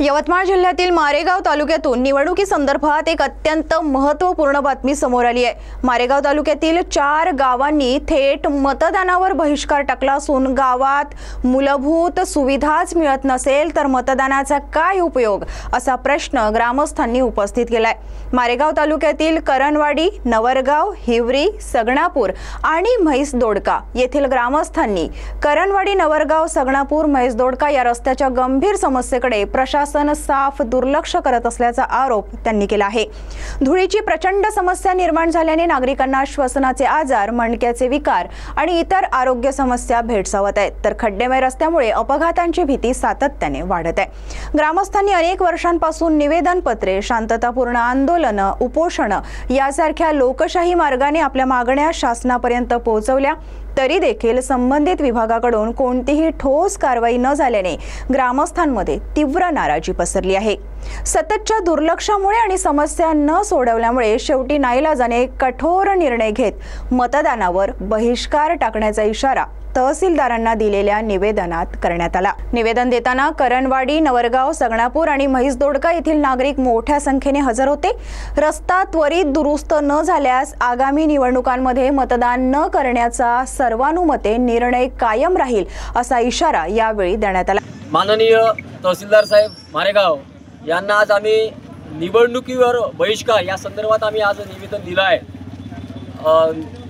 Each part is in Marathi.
यवतमाळ जिल्ह्यातील मारेगाव तालुक्यातून निवडणुकीसंदर्भात एक अत्यंत महत्त्वपूर्ण बातमी समोर आली आहे। मारेगाव तालुक्यातील 4 गावांनी थेट मतदानावर बहिष्कार टाकला असून गावात मूलभूत सुविधाच मिळत नसेल तर मतदानाचा काय उपयोग असा प्रश्न ग्रामस्थांनी उपस्थित केलाय। मारेगाव तालुक्यातील करणवाडी, नवरगाव, हिवरी, सगणापूर आणि म्हैसदोडका येथील ग्रामस्थांनी करणवाडी, नवरगाव, सगणापूर, म्हैसदोडका या रस्त्याच्या गंभीर समस्येकडे प्रशासन साफ दुर्लक्ष करत असल्याचा आरोप त्यांनी केला आहे। धुळीची प्रचंड समस्या निर्माण झाल्याने नागरिकांना श्वसनाचे आजार, मणक्याचे विकार आणि इतर आरोग्य समस्या भेडसावत आहेत, तर खड्डेमय रस्त्यामुळे अपघातांची भीती सातत्याने वाढत आहे। ग्रामस्थांनी अनेक वर्षांपासून निवेदन पत्रे, शांततापूर्ण आंदोलन, उपोषण यासारख्या लोकशाही मार्गाने आपल्या मागण्या शासनापर्यंत पोहोचवल्या, तरी देखील संबंधित विभागाकडून कोणतीही ठोस कारवाई न झाल्याने ग्रामस्थांमध्ये तीव्र नाराजी पसरली आहे। सततच्या दुर्लक्षामुळे आणि समस्या न सोडवल्यामुळे शेवटी नाईलाजाने कठोर निर्णय घेत मतदानावर बहिष्कार टाकण्याचा इशारा तहसीलदारांना दिलेल्या निवेदनात करण्यात आला। निवेदन देताना करणवाडी, नवरगाव, सगणापूर आणि म्हैसदोडका येथील नागरिक मोठ्या संख्येने हजर होते। रस्ता त्वरित दुरुस्त न झाल्यास आगामी निवडणुकांमध्ये मतदान न करण्याचा सर्वानुमते निर्णय कायम राहील असा इशारा यावेळी देण्यात आला। माननीय तहसीलदार साहेब मारेगाव यांना आज आम्ही निवडणुकीवर बहिष्कार या संदर्भात आम्ही आज निवेदन दिलं आहे।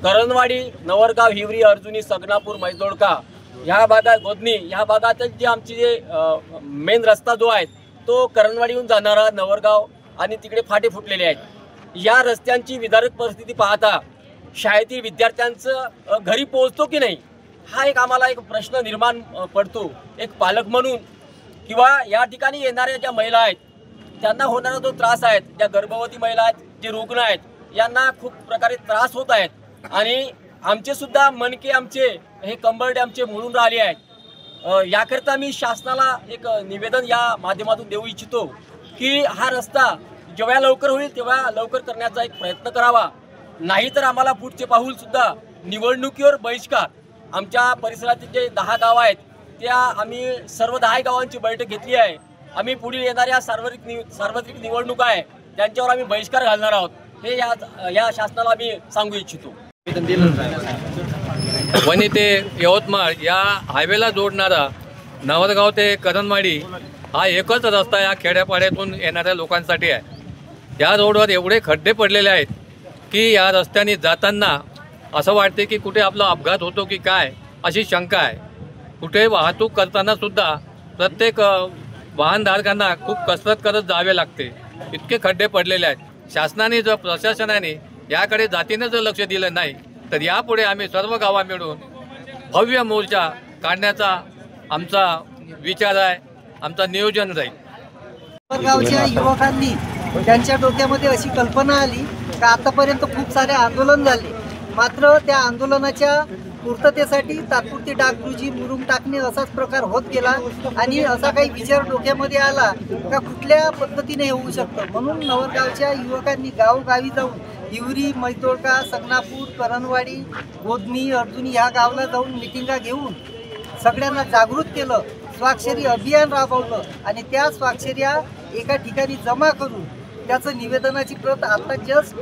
करणवाडी, नवरगाव, हिवरी, अर्जुनी, सगणापूर, म्हैसदोडका ह्या भागात, गोदनी ह्या भागातील जे आमची मेन रस्ता जो आहे तो करणवाडीहून जाणारा नवरगाव आणि तिकडे फाटे फुटलेले आहेत। या रस्त्यांची विदारक परिस्थिती पाहता शाळेतील विद्यार्थ्यांचं घरी पोहोचतो की नाही हा एक आम्हाला एक प्रश्न निर्माण पडतो। एक पालक म्हणून किंवा या ठिकाणी येणाऱ्या ज्या महिला आहेत त्यांना होणारा जो त्रास आहे, ज्या गर्भवती महिला आहेत, जे रुग्ण आहेत, यांना खूप प्रकारे त्रास होत आहेत आणि आमचे सुद्धा मणके, आमचे हे कंबरडे आमचे मोडून राहिले आहेत। याकरता मी शासनाला एक निवेदन या माध्यमातून देऊ इच्छितो की हा रस्ता जेव्हा लवकर होईल तेव्हा लवकर करण्याचा एक प्रयत्न करावा, नाहीतर आम्हाला पुढचे पाऊल सुद्धा निवडणुकीवर बहिष्कार। आमच्या परिसरातील जे 10 गाव आहेत त्या आम्ही सर्व 10 गावांची बैठक घेतली आहे। आम्ही पुढील येणाऱ्या सार्वत्रिक निवडणुका आहे त्यांच्यावर आम्ही बहिष्कार घालणार आहोत, हे या शासनाला मी सांगू इच्छितो। वणी ते यवतमाळ या हायवेला जोडणारा नवरगाव ते करणवाडी हा एकच रस्ता या खेड्यापाड्यातून येणाऱ्या लोकांसाठी आहे। या रोडवर एवढे खड्डे पडलेले आहेत की या रस्त्याने जाताना असं वाटते की कुठे आपला अपघात होतो की काय अशी शंका आहे। कुठे वाहतूक करताना सुद्धा प्रत्येक वाहनधारकांना खूप कसरत करत जावे लागते, इतके खड्डे पडलेले आहेत। शासनाने जर, प्रशासनाने याकडे जातीनं जर लक्ष दिलं नाही तर यापुढे आम्ही सर्व गावा मिळून भव्य मोर्चा काढण्याचा आमचा विचार आहे, आमचा नियोजन राहील। गावच्या युवकांनी त्यांच्या डोक्यामध्ये अशी कल्पना आली की आतापर्यंत खूप सारे आंदोलन झाले, मात्र त्या आंदोलनाच्या पूर्ततेसाठी तात्पुरती डागडुजी, मुरुम टाकणे असाच प्रकार होत गेला आणि असा काही विचार डोक्यामध्ये आला का कुठल्या पद्धतीने होऊ शकतं। म्हणून नवरगावच्या युवकांनी गावोगावी जाऊन हिवरी, म्हैसदोडका, सगणापूर, करणवाडी, गोदनी, अर्जुनी ह्या गावाला जाऊन मिटिंगा घेऊन सगळ्यांना जागृत केलं, स्वाक्षरी अभियान राबवलं आणि त्या स्वाक्षऱ्या एका ठिकाणी जमा करून त्याचं निवेदनाची प्रत आता जस्ट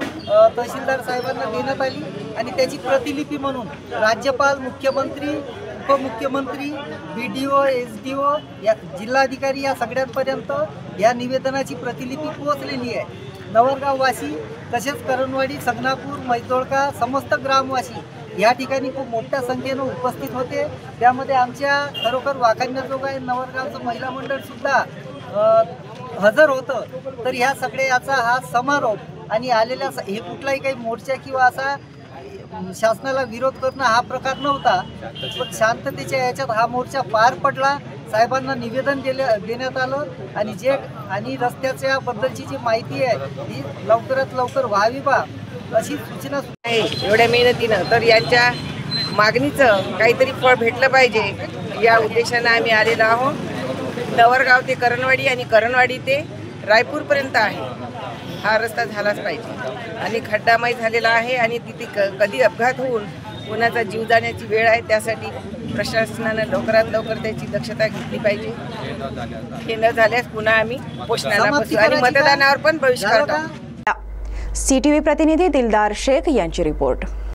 तहसीलदार साहेबांना देण्यात आली आणि त्याची प्रतिलिपी म्हणून राज्यपाल, मुख्यमंत्री, उपमुख्यमंत्री, BDO, SDO या जिल्हाधिकारी या सगळ्यांपर्यंत या निवेदनाची प्रतिलिपी पोहोचलेली आहे। नवरगाववासी तसेच करणवाडी, सगणापूर, म्हैसदोडका समस्त ग्रामवासी या ठिकाणी खूप मोठ्या संख्येनं उपस्थित होते। त्यामध्ये आमच्या खरोखर वाखाणण्याजोगं आहे नवरगावचं महिला मंडळ सुद्धा हजर होतं। तर ह्या सगळ्याचा हा समारोप आणि आलेल्या हे कुठलाही काही मोर्चा किंवा असा शासनाला विरोध करणं हा प्रकार नव्हता, पण शांततेच्या याच्यात हा मोर्चा पार पडला। साहेबांना निवेदन देण्यात आलं आणि रस्त्याच्या बद्दलची जी माहिती आहे ही लवकरात लवकर व्हावी बा अशी सूचना आहे। एवढ्या मेहनतीनं तर यांच्या मागणीचं काहीतरी फळ भेटलं पाहिजे या उद्देशानं आम्ही आलेलो आहोत। नवरगाव ते करणवाडी आणि करणवाडी ते रायपूरपर्यंत आहे हा रस्ता झालाच पाहिजे आणि खड्डामय झालेला आहे आणि तिथे कधी अपघात होऊन कोणाचा जीव जाण्याची वेळ आहे, त्यासाठी प्रशासनानं लवकरात लवकर त्याची दक्षता घेतली पाहिजे. हे न झाल्यास पुन्हा आम्ही उपोषणाला बसू आणि मतदानावर पण बहिष्कार टाकू. CTV प्रतिनिधी दिलदार शेख यांची रिपोर्ट.